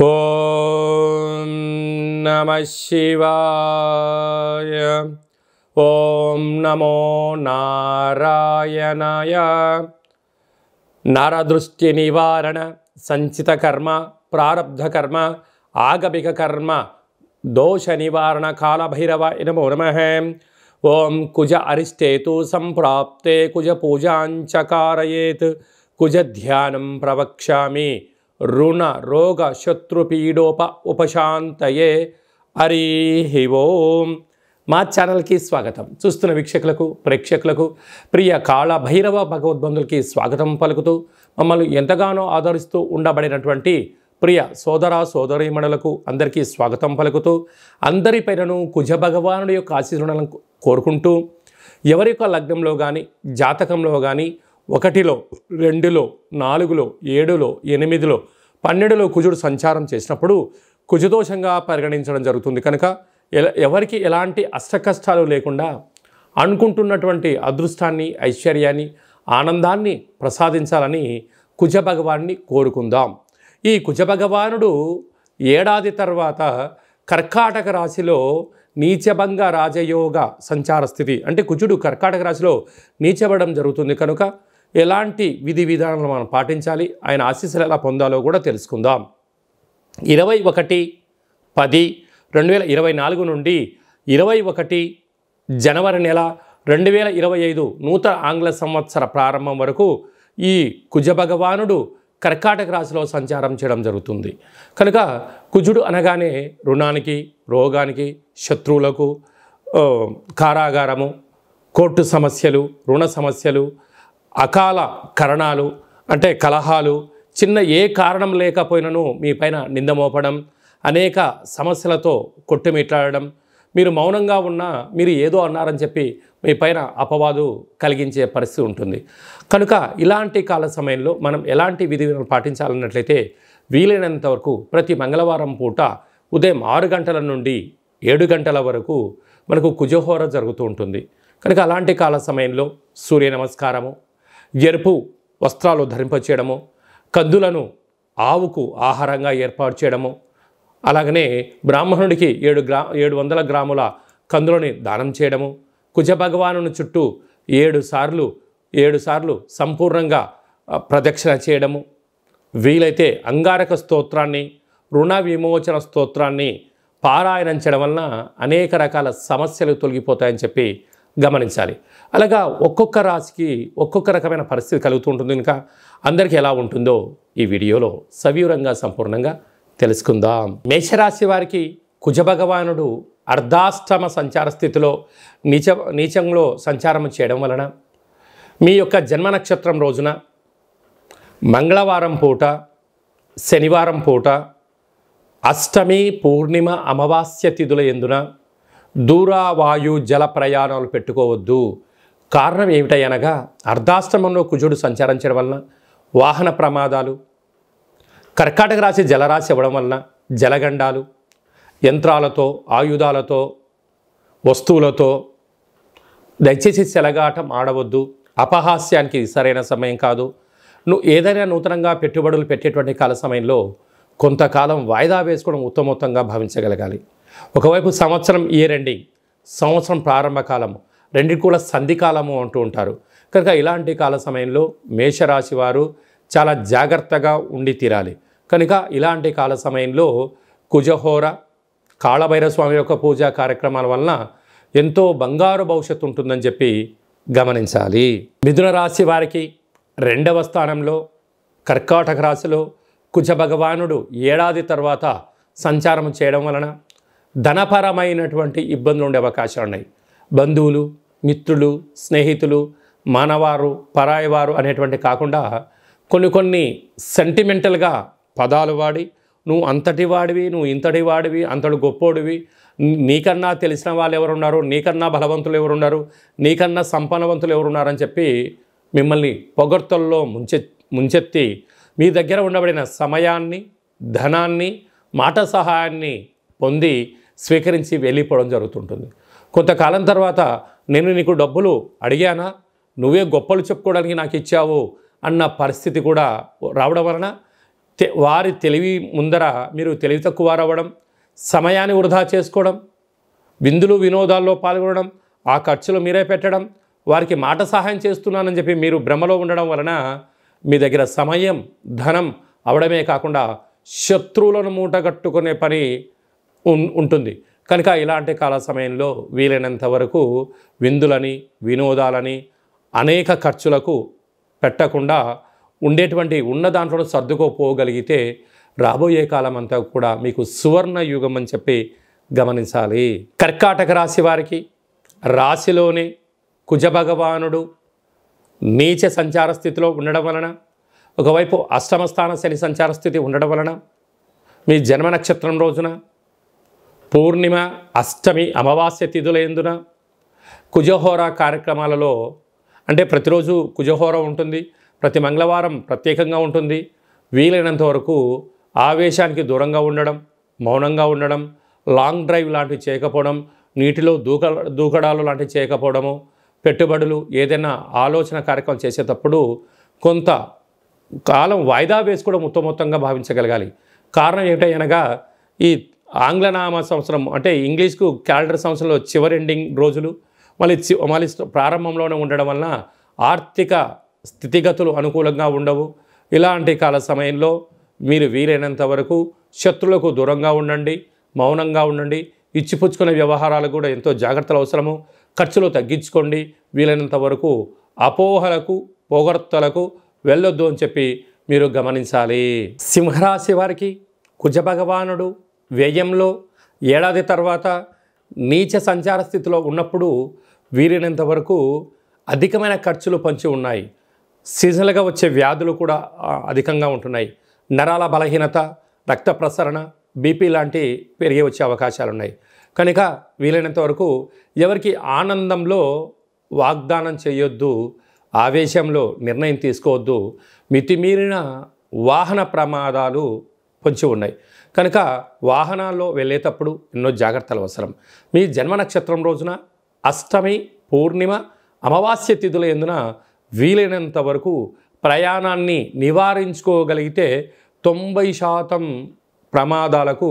ఓం నమః శివాయ. ఓం నమో నారాయణాయ. నరదృష్టి నివారణ సంచిత కర్మ ప్రారబ్ధ కర్మ ఆగమిక కర్మ దోష నివారణ కాలభైరవ నమో నమః. ఓం కుజ అరిష్టేతు సంప్రాప్తే కుజ పూజాంచ కారయేత్ కుజ ధ్యానం ప్రవక్ష్యామి రుణ రోగ శత్రుపీడోప ఉపశాంతయే. హరి ఓం. మా ఛానల్కి స్వాగతం. చూస్తున్న వీక్షకులకు ప్రేక్షకులకు ప్రియ కాళ భైరవ భగవద్బంధులకి స్వాగతం పలుకుతూ మమ్మల్ని ఎంతగానో ఆదరిస్తూ ఉండబడినటువంటి ప్రియ సోదర సోదరీమణులకు అందరికీ స్వాగతం పలుకుతూ అందరిపైనను కుజ భగవానుడి యొక్క ఆశీర్వాదాలను కోరుకుంటూ ఎవరి యొక్క లగ్నంలో కానీ జాతకంలో కానీ 1లో 2లో 4లో 7లో 8లో 12లో కుజుడు సంచారం చేసినప్పుడు కుజదోషంగా పరిగణించడం జరుగుతుంది. కనుక ఎవరికి ఎలాంటి అష్టకష్టాలు లేకుండా అనుకుంటున్నటువంటి అదృష్టాన్ని ఐశ్వర్యాన్ని ఆనందాన్ని ప్రసాదించాలని కుజ భగవాన్ని కోరుకుందాం. ఈ కుజ భగవానుడు ఏడాది తర్వాత కర్కాటక రాశిలో నీచభంగ రాజయోగ సంచార స్థితి అంటే కుజుడు కర్కాటక రాశిలో నీచబడడం జరుగుతుంది. కనుక ఎలాంటి విధి విధానాలు మనం పాటించాలి, ఆయన ఆశీస్సులు ఎలా పొందాలో కూడా తెలుసుకుందాం. 21/10/2024 నుండి 21 జనవరి నెల 2025 నూతన ఆంగ్ల సంవత్సర ప్రారంభం వరకు ఈ కుజ భగవానుడు కర్కాటక రాశిలో సంచారం చేయడం జరుగుతుంది. కనుక కుజుడు అనగానే రుణానికి, రోగానికి, శత్రువులకు, కారాగారము, కోర్టు సమస్యలు, రుణ సమస్యలు, అకాల కరణాలు అంటే కలహాలు, చిన్న ఏ కారణం లేకపోయినను మీ పైన నింద మోపడం, అనేక సమస్యలతో కొట్టుమిట్లాడడం, మీరు మౌనంగా ఉన్నా మీరు ఏదో అన్నారని చెప్పి మీ పైన అపవాదు కలిగించే పరిస్థితి ఉంటుంది. కనుక ఇలాంటి కాల సమయంలో మనం ఎలాంటి విధి విధానాలు పాటించాలన్నట్లయితే వీలైనంత వరకు ప్రతి మంగళవారం పూట ఉదయం 6 గంటల నుండి 7 గంటల వరకు మనకు కుజహోర జరుగుతూ ఉంటుంది. కనుక అలాంటి కాల సమయంలో సూర్య నమస్కారము, ఎరుపు వస్త్రాలు ధరింపచేయడము, కందులను ఆవుకు ఆహారంగా ఏర్పాటు చేయడము, అలాగనే బ్రాహ్మణుడికి 700 గ్రాముల కందులని దానం చేయడము, కుజ భగవానుని చుట్టూ 7 సార్లు సంపూర్ణంగా ప్రదక్షిణ చేయడము, వీలైతే అంగారక స్తోత్రాన్ని, రుణ విమోచన స్తోత్రాన్ని పారాయణం చేయడం వలన అనేక రకాల సమస్యలు తొలగిపోతాయని చెప్పి గమనించాలి. అలాగా ఒక్కొక్క రాశికి ఒక్కొక్క రకమైన పరిస్థితి కలుగుతూ ఉంటుంది. ఇంకా అందరికీ ఎలా ఉంటుందో ఈ వీడియోలో సవివరంగా సంపూర్ణంగా తెలుసుకుందాం. మేషరాశి వారికి కుజ భగవానుడు అర్ధాష్టమ సంచార స్థితిలో నీచంలో సంచారం చేయడం వలన మీ యొక్క జన్మ నక్షత్రం రోజున మంగళవారం పూట, శనివారం పూట, అష్టమి, పూర్ణిమ, అమావాస్య తిథుల యందున దూరావాయు జల ప్రయాణాలు పెట్టుకోవద్దు. కారణం ఏమిటనగా అర్ధాష్టమంలో కుజుడు సంచారం చేయడం వలన వాహన ప్రమాదాలు, కర్కాటక రాశి జలరాశి అవ్వడం వలన జలగండాలు, యంత్రాలతో, ఆయుధాలతో, వస్తువులతో దయచేసి చెలగాటం ఆడవద్దు. అపహాస్యానికి సరైన సమయం కాదు. ఏదైనా నూతనంగా పెట్టుబడులు పెట్టేటువంటి కాల సమయంలో కొంతకాలం వాయిదా వేసుకోవడం ఉత్తమోత్తంగా భావించగలగాలి. ఒకవైపు సంవత్సరం ఇయర్ ఎండింగ్, సంవత్సరం ప్రారంభ కాలము, రెండింటి కూడా సంధికాలము అంటూ ఉంటారు. కనుక ఇలాంటి కాల సమయంలో మేషరాశి వారు చాలా జాగ్రత్తగా ఉండి తీరాలి. కనుక ఇలాంటి కాల సమయంలో కుజహోర, కాళభైరవ స్వామి యొక్క పూజా కార్యక్రమాల వలన ఎంతో బంగారు భవిష్యత్తు ఉంటుందని చెప్పి గమనించాలి. మిథున రాశి వారికి 2వ స్థానంలో కర్కాటక రాశిలో కుజ భగవానుడు ఏడాది తర్వాత సంచారం చేయడం వలన ధనపరమైనటువంటి ఇబ్బందులు ఉండే అవకాశాలు ఉన్నాయి. బంధువులు, మిత్రులు, స్నేహితులు, మానవారు, పరాయివారు అనేటువంటి కాకుండా కొన్ని సెంటిమెంటల్గా పదాలు వాడి నువ్వు అంతటి వాడివి, నువ్వు ఇంతటి వాడివి, అంతటి గొప్పోడివి, నీకన్నా తెలిసిన వాళ్ళు ఎవరున్నారు, నీకన్నా బలవంతులు ఎవరున్నారు, నీకన్నా సంపన్నవంతులు ఎవరున్నారని చెప్పి మిమ్మల్ని పొగడ్తల్లో ముంచెత్తి మీ దగ్గర ఉండబడిన సమయాన్ని, ధనాన్ని, మాట సహాయాన్ని పొంది స్వీకరించి వెళ్ళిపోవడం జరుగుతుంటుంది. కొంతకాలం తర్వాత నేను నీకు డబ్బులు అడిగానా, నువ్వే గొప్పలు చెప్పుకోవడానికి నాకు ఇచ్చావు అన్న పరిస్థితి కూడా రావడం వలన వారి తెలివి ముందర మీరు తెలివి తక్కువ అవ్వడం, సమయాన్ని వృధా చేసుకోవడం, విందులు వినోదాల్లో పాల్గొనడం, ఆ ఖర్చులు మీరే పెట్టడం, వారికి మాట సహాయం చేస్తున్నానని చెప్పి మీరు భ్రమలో ఉండడం వలన మీ దగ్గర సమయం ధనం అవడమే కాకుండా శత్రువులను మూటగట్టుకునే పని ఉంటుంది. కనుక ఇలాంటి కాల సమయంలో వీలైనంత వరకు విందులని వినోదాలని అనేక ఖర్చులకు పెట్టకుండా ఉండేటువంటి ఉన్న దాంట్లో సర్దుకోపోగలిగితే రాబోయే కాలం అంతా కూడా మీకు సువర్ణ యుగం అని చెప్పి గమనించాలి. కర్కాటక రాశి వారికి రాశిలోనే కుజభగవానుడు నీచ సంచార స్థితిలో ఉండడం వలన, ఒకవైపు అష్టమ స్థాన శని సంచార స్థితి ఉండడం వలన మీ జన్మ నక్షత్రం రోజున పూర్ణిమ, అష్టమి, అమావాస్య తిథులందున కుజహోర కార్యక్రమాలలో, అంటే ప్రతిరోజు కుజహోర ఉంటుంది, ప్రతి మంగళవారం ప్రత్యేకంగా ఉంటుంది. వీలైనంత వరకు ఆవేశానికి దూరంగా ఉండడం, మౌనంగా ఉండడం, లాంగ్ డ్రైవ్ లాంటివి చేయకపోవడం, నీటిలో దూకడాలు లాంటివి చేయకపోవడము, పెట్టుబడులు ఏదైనా ఆలోచన కార్యక్రమం చేసేటప్పుడు కొంత కాలం వాయిదా వేసుకోవడం మొత్తంగా భావించగలగాలి. కారణం ఏమిటనగా ఈ ఆంగ్లనామ సంవత్సరం అంటే ఇంగ్లీష్కు క్యాలెండర్ సంవత్సరంలో చివరి ఎండింగ్ రోజులు మళ్ళీ ప్రారంభంలోనే ఉండడం వలన ఆర్థిక స్థితిగతులు అనుకూలంగా ఉండవు. ఇలాంటి కాల సమయంలో మీరు వీలైనంత వరకు శత్రువులకు దూరంగా ఉండండి, మౌనంగా ఉండండి. ఇచ్చిపుచ్చుకునే వ్యవహారాలు కూడా ఎంతో జాగ్రత్తలు అవసరము. ఖర్చులు తగ్గించుకోండి. వీలైనంత వరకు అపోహలకు పొగడ్తలకు వెళ్ళొద్దు అని చెప్పి మీరు గమనించాలి. సింహరాశి వారికి కుజభగవానుడు వ్యయంలో ఏడాది తర్వాత నీచ సంచార స్థితిలో ఉన్నప్పుడు వీలైనంత వరకు అధికమైన ఖర్చులు పంచి ఉన్నాయి. సీజనల్గా వచ్చే వ్యాధులు కూడా అధికంగా ఉంటున్నాయి. నరాల బలహీనత, రక్త ప్రసరణ, బీపీ లాంటి పెరిగి వచ్చే అవకాశాలు ఉన్నాయి. కనుక వీలైనంత వరకు ఎవరికి ఆనందంలో వాగ్దానం చేయొద్దు, ఆవేశంలో నిర్ణయం తీసుకోవద్దు. మితిమీరిన వాహన ప్రమాదాలు పొంచి ఉన్నాయి. కనుక వాహనాల్లో వెళ్ళేటప్పుడు ఎన్నో జాగ్రత్తలు అవసరం. మీ జన్మ నక్షత్రం రోజున అష్టమి, పూర్ణిమ, అమావాస్య తిథుల యందున వీలైనంత వరకు ప్రయాణాన్ని నివారించుకోగలిగితే 90% ప్రమాదాలకు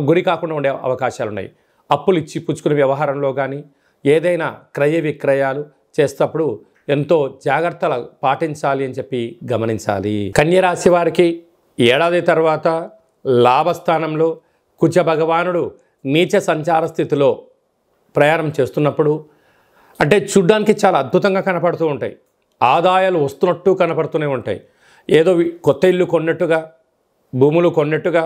గురి కాకుండా ఉండే అవకాశాలు ఉన్నాయి. అప్పులు ఇచ్చి పుచ్చుకునే వ్యవహారంలో కానీ ఏదైనా క్రయ విక్రయాలు చేసేటప్పుడు ఎంతో జాగ్రత్తలు పాటించాలి అని చెప్పి గమనించాలి. కన్యరాశి వారికి ఏడాది తర్వాత లాభస్థానంలో కుజ భగవానుడు నీచ సంచార స్థితిలో ప్రయాణం చేస్తున్నప్పుడు అంటే చూడ్డానికి చాలా అద్భుతంగా కనపడుతూ ఉంటాయి. ఆదాయాలు వస్తున్నట్టు కనపడుతూనే ఉంటాయి. ఏదో కొత్త ఇల్లు కొన్నట్టుగా, భూములు కొన్నట్టుగా,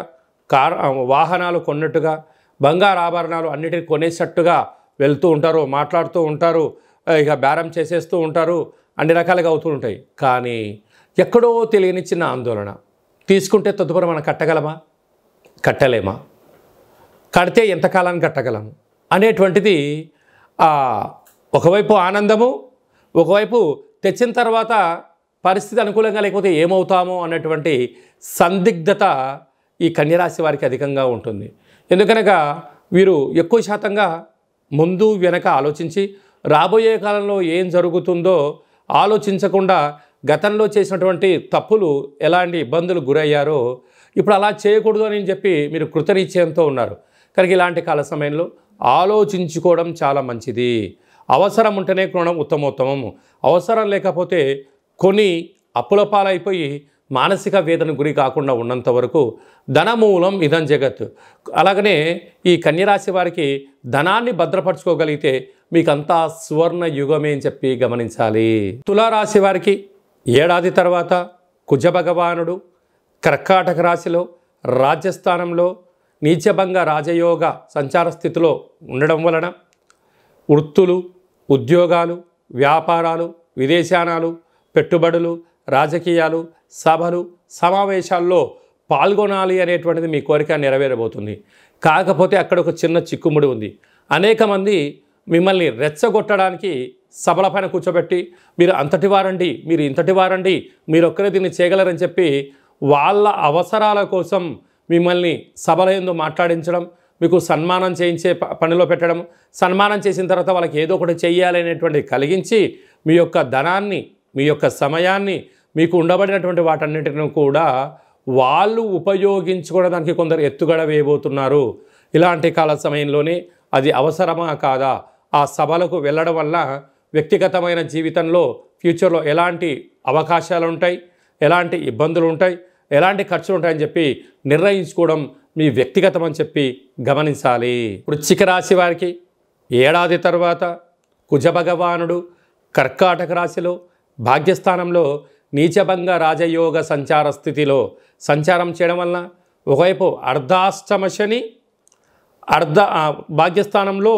వాహనాలు కొన్నట్టుగా, బంగారు ఆభరణాలు అన్నిటిని కొనేసట్టుగా వెళ్తూ ఉంటారు, మాట్లాడుతూ ఉంటారు, ఇక బేరం చేసేస్తూ ఉంటారు, అన్ని రకాలుగా అవుతూ ఉంటాయి. కానీ ఎక్కడో తెలియని చిన్న ఆందోళన, తీసుకుంటే తదుపరి మనం కట్టగలమా, కట్టలేమా, కడితే ఎంతకాలాన్ని కట్టగలము అనేటువంటిది ఒకవైపు ఆనందము, ఒకవైపు తెచ్చిన తర్వాత పరిస్థితి అనుకూలంగా లేకపోతే ఏమవుతామో అన్నటువంటి సందిగ్ధత ఈ కన్యరాశి వారికి అధికంగా ఉంటుంది. ఎందుకనగా వీరు ఎక్కువ శాతంగా ముందు వెనక ఆలోచించి రాబోయే కాలంలో ఏం జరుగుతుందో ఆలోచించకుండా గతంలో చేసినటువంటి తప్పులు ఎలాంటి ఇబ్బందులు గురయ్యారో ఇప్పుడు అలా చేయకూడదు అని చెప్పి మీరు కృతనిశ్చయంతో ఉన్నారు. కనుక ఇలాంటి కాల సమయంలో ఆలోచించుకోవడం చాలా మంచిది. అవసరం ఉంటేనే కొనడం ఉత్తమోత్తమము. అవసరం లేకపోతే కొని అప్పుల పాలైపోయి మానసిక వేదన గురి కాకుండా ఉన్నంత వరకు ధనమూలం ఇదం జగత్. అలాగనే ఈ కన్యరాశి వారికి ధనాన్ని భద్రపరచుకోగలిగితే మీకంతా సువర్ణ యుగమే అని చెప్పి గమనించాలి. తులారాశి వారికి ఏడాది తర్వాత కుజ భగవానుడు కర్కాటక రాశిలో రాజ్యస్థానంలో నీచభంగ రాజయోగ సంచార స్థితిలో ఉండడం వలన వృత్తులు, ఉద్యోగాలు, వ్యాపారాలు, విదేశానాలు, పెట్టుబడులు, రాజకీయాలు, సభలు, సమావేశాల్లో పాల్గొనాలి అనేటువంటిది మీ కోరిక నెరవేరబోతుంది. కాకపోతే అక్కడ ఒక చిన్న చిక్కుముడి ఉంది. అనేక మంది మిమ్మల్ని రెచ్చగొట్టడానికి సభల పైన కూర్చోబెట్టి మీరు అంతటి వారండి, మీరు ఇంతటి వారండి, మీరు ఒక్కరే దీన్ని చేయగలరని చెప్పి వాళ్ళ అవసరాల కోసం మిమ్మల్ని సభల యందు మాట్లాడించడం, మీకు సన్మానం చేయించే పనిలో పెట్టడం, సన్మానం చేసిన తర్వాత వాళ్ళకి ఏదో ఒకటి చెయ్యాలి అనేటువంటిది కలిగించి మీ యొక్క ధనాన్ని, మీ యొక్క సమయాన్ని, మీకు ఉండబడినటువంటి వాటన్నిటిని కూడా వాళ్ళు ఉపయోగించుకోవడానికి కొందరు ఎత్తుగడ వేయబోతున్నారు. ఇలాంటి కాల సమయంలోనే అది అవసరమా కాదా, ఆ సభలకు వెళ్ళడం వల్ల వ్యక్తిగతమైన జీవితంలో ఫ్యూచర్లో ఎలాంటి అవకాశాలు ఉంటాయి, ఎలాంటి ఇబ్బందులు ఉంటాయి, ఎలాంటి ఖర్చులు ఉంటాయని చెప్పి నిర్ణయించుకోవడం మీ వ్యక్తిగతం అని చెప్పి గమనించాలి. వృశ్చిక రాశి వారికి ఏడాది తర్వాత కుజభగవానుడు కర్కాటక రాశిలో భాగ్యస్థానంలో నీచభంగ రాజయోగ సంచార స్థితిలో సంచారం చేయడం వలన ఒకవైపు అర్ధాష్టమ శని భాగ్యస్థానంలో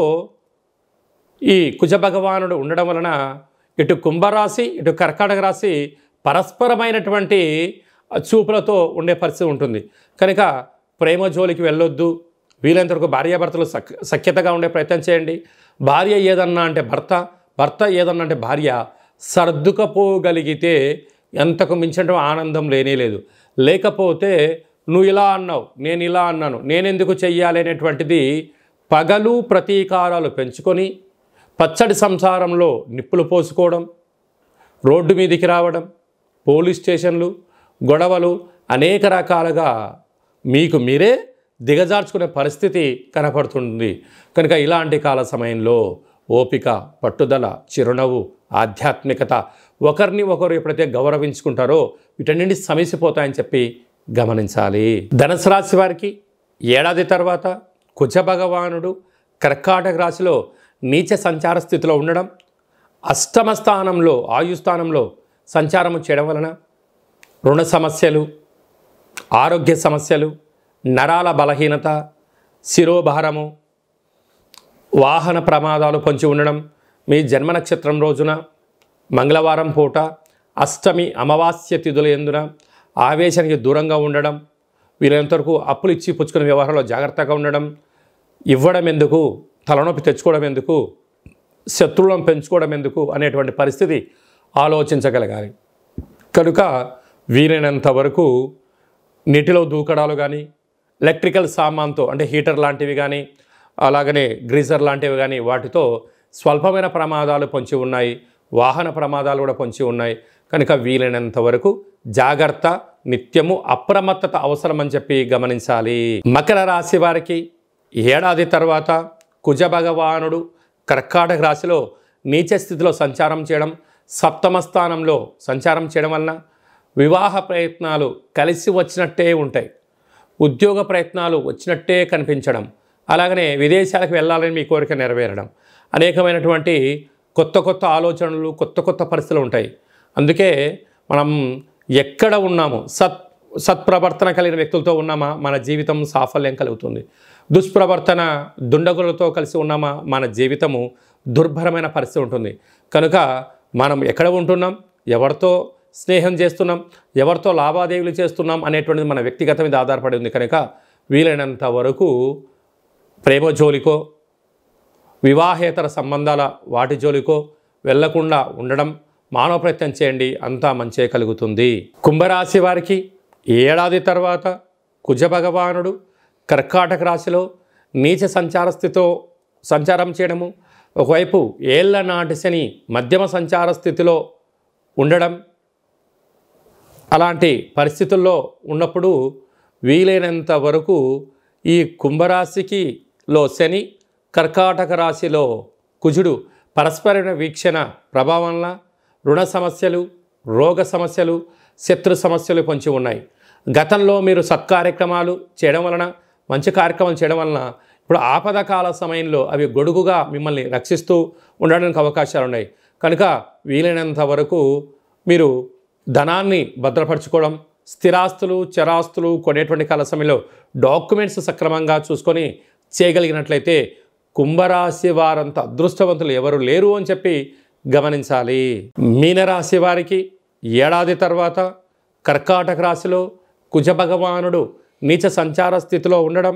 ఈ కుజభగవానుడు ఉండడం వలన ఇటు కుంభరాశి ఇటు కర్కాటక రాశి పరస్పరమైనటువంటి చూపులతో ఉండే పరిస్థితి ఉంటుంది. కనుక ప్రేమ జోలికి వెళ్ళొద్దు. వీలైనంతవరకు భార్యాభర్తలు సఖ్యతగా ఉండే ప్రయత్నం చేయండి. భార్య ఏదన్నా అంటే భర్త, భర్త ఏదన్నా అంటే భార్య సర్దుకపోగలిగితే ఎంతకు మించిన ఆనందం లేనేలేదు. లేకపోతే నువ్వు ఇలా అన్నావు, నేను ఇలా అన్నాను, నేనెందుకు చెయ్యాలి అనేటువంటిది పగలు ప్రతీకారాలు పెంచుకొని పచ్చడి సంసారంలో నిప్పులు పోసుకోవడం, రోడ్డు మీదికి రావడం, పోలీస్ స్టేషన్లు, గొడవలు అనేక రకాలుగా మీకు మీరే దిగజార్చుకునే పరిస్థితి కనపడుతుంది. కనుక ఇలాంటి కాల సమయంలో ఓపిక, పట్టుదల, చిరునవ్వు, ఆధ్యాత్మికత, ఒకరిని ఒకరు ఎప్పుడైతే గౌరవించుకుంటారో వీటన్నింటి సమసిపోతాయని చెప్పి గమనించాలి. ధనుసు రాశి వారికి ఏడాది తర్వాత కుజభగవానుడు కర్కాటక రాశిలో నీచ సంచార స్థితిలో ఉండడం, అష్టమ స్థానంలో ఆయుస్థానంలో సంచారము చేయడం వలన రుణ సమస్యలు, ఆరోగ్య సమస్యలు, నరాల బలహీనత, శిరోభారము, వాహన ప్రమాదాలు పొంచి ఉండడం, మీ జన్మ నక్షత్రం రోజున మంగళవారం పూట అష్టమి అమావాస్య తిథుల యందున ఆవేశానికి దూరంగా ఉండడం, వీరంతవరకు అప్పులు ఇచ్చి పుచ్చుకునే వ్యవహారంలో జాగ్రత్తగా ఉండడం, ఇవ్వడం ఎందుకు, తలనొప్పి తెచ్చుకోవడం ఎందుకు, శత్రువులను పెంచుకోవడం ఎందుకు అనేటువంటి పరిస్థితి ఆలోచించగలగాలి. కనుక వీలైనంత వరకు నీటిలో దూకడాలు కానీ, ఎలక్ట్రికల్ సామాన్తో అంటే హీటర్ లాంటివి కానీ, అలాగనే గ్రీజర్ లాంటివి కానీ వాటితో స్వల్పమైన ప్రమాదాలు పొంచి ఉన్నాయి. వాహన ప్రమాదాలు కూడా పొంచి ఉన్నాయి. కనుక వీలైనంత వరకు జాగ్రత్త, నిత్యము అప్రమత్తత అవసరమని చెప్పి గమనించాలి. మకర రాశి వారికి ఏడాది తర్వాత కుజభగవానుడు కర్కాటక రాశిలో నీచ స్థితిలో సంచారం చేయడం, సప్తమ స్థానంలో సంచారం చేయడం వలన వివాహ ప్రయత్నాలు కలిసి వచ్చినట్టే ఉంటాయి. ఉద్యోగ ప్రయత్నాలు వచ్చినట్టే కనిపించడం, అలాగనే విదేశాలకు వెళ్ళాలని మీ కోరిక నెరవేరడం, అనేకమైనటువంటి కొత్త కొత్త ఆలోచనలు, కొత్త కొత్త పరిస్థితులు ఉంటాయి. అందుకే మనం ఎక్కడ ఉన్నామో సత్ప్రవర్తన కలిగిన వ్యక్తులతో ఉన్నామా మన జీవితం సాఫల్యం కలుగుతుంది. దుష్ప్రవర్తన దుండగులతో కలిసి ఉన్నామా మన జీవితము దుర్భరమైన పరిస్థితి ఉంటుంది. కనుక మనం ఎక్కడ ఉంటున్నాం, ఎవరితో స్నేహం చేస్తున్నాం, ఎవరితో లావాదేవీలు చేస్తున్నాం అనేటువంటిది మన వ్యక్తిగత మీద ఆధారపడి ఉంది. కనుక వీలైనంత వరకు ప్రేమ జోలికో, వివాహేతర సంబంధాల వాటి జోలికో వెళ్లకుండా ఉండడం మానవ ప్రయత్నం చేయండి, అంతా మంచే కలుగుతుంది. కుంభరాశి వారికి ఏడాది తర్వాత కుజభగవానుడు కర్కాటక రాశిలో నీచ సంచార స్థితితో సంచారం చేయడము, ఒకవైపు ఏళ్ల నాటి శని మధ్యమ సంచార స్థితిలో ఉండడం, అలాంటి పరిస్థితుల్లో ఉన్నప్పుడు వీలైనంత వరకు ఈ కుంభరాశికిలో శని, కర్కాటక రాశిలో కుజుడు పరస్పర వీక్షణ ప్రభావంలో రుణ సమస్యలు, రోగ సమస్యలు, శత్రు సమస్యలు పొంచి ఉన్నాయి. గతంలో మీరు సత్కార్యక్రమాలు చేయడం వలన, మంచి కార్యక్రమాలు చేయడం వలన ఇప్పుడు ఆపదకాల సమయంలో అవి గొడుగుగా మిమ్మల్ని రక్షిస్తూ ఉండడానికి అవకాశాలు ఉన్నాయి. కనుక వీలైనంత వరకు మీరు ధనాన్ని భద్రపరచుకోవడం, స్థిరాస్తులు, చరాస్తులు కొనేటువంటి కాల సమయంలో డాక్యుమెంట్స్ సక్రమంగా చూసుకొని చేయగలిగినట్లయితే కుంభరాశి వారంత అదృష్టవంతులు ఎవరు లేరు అని చెప్పి గమనించాలి. మీనరాశి వారికి ఏడాది తర్వాత కర్కాటక రాశిలో కుజభగవానుడు నీచ సంచార స్థితిలో ఉండడం,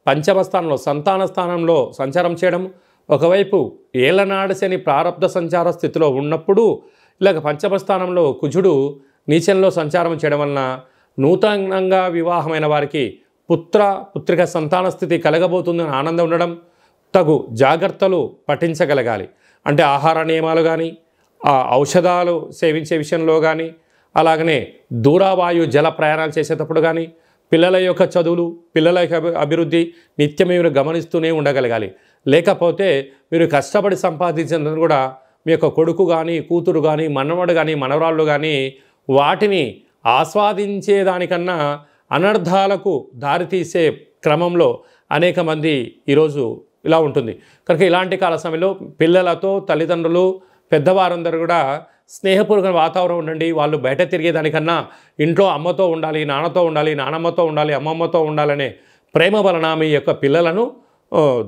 పంచమ స్థానంలో సంతాన స్థానంలో సంచారం చేయడం, ఒకవైపు ఏళ్లనాడు శని ప్రారబ్ధ సంచార స్థితిలో ఉన్నప్పుడు ఇలాగ పంచమ స్థానంలో కుజుడు నీచంలో సంచారం చేయడం వలన నూతనంగా వివాహమైన వారికి పుత్రిక సంతాన స్థితి కలగబోతుందని ఆనందం ఉండడం, తగు జాగ్రత్తలు పఠించగలగాలి. అంటే ఆహార నియమాలు కానీ, ఔషధాలు సేవించే విషయంలో కానీ, అలాగనే దూరవాయు జల ప్రయాణాలు చేసేటప్పుడు కానీ పిల్లల యొక్క చదువులు, పిల్లల యొక్క అభివృద్ధి నిత్యం మీరు గమనిస్తూనే ఉండగలగాలి. లేకపోతే మీరు కష్టపడి సంపాదించినందుకు కూడా మీ యొక్క కొడుకు కానీ, కూతురు కానీ, మనవడు కానీ, మనవరాళ్ళు కానీ వాటిని ఆస్వాదించేదానికన్నా అనర్థాలకు దారితీసే క్రమంలో అనేక మంది ఈరోజు ఇలా ఉంటుంది. కనుక ఇలాంటి కాల సమయంలో పిల్లలతో తల్లిదండ్రులు, పెద్దవారందరూ కూడా స్నేహపూర్వక వాతావరణం ఉండండి. వాళ్ళు బయట తిరిగేదానికన్నా ఇంట్లో అమ్మతో ఉండాలి, నాన్నతో ఉండాలి, నానమ్మతో ఉండాలి, అమ్మమ్మతో ఉండాలనే ప్రేమ వలన మీ యొక్క పిల్లలను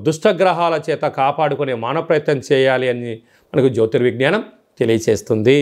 దుష్టగ్రహాల చేత కాపాడుకునే మానవ ప్రయత్నం చేయాలి అని మనకు జ్యోతిర్విజ్ఞానం తెలియచేస్తుంది.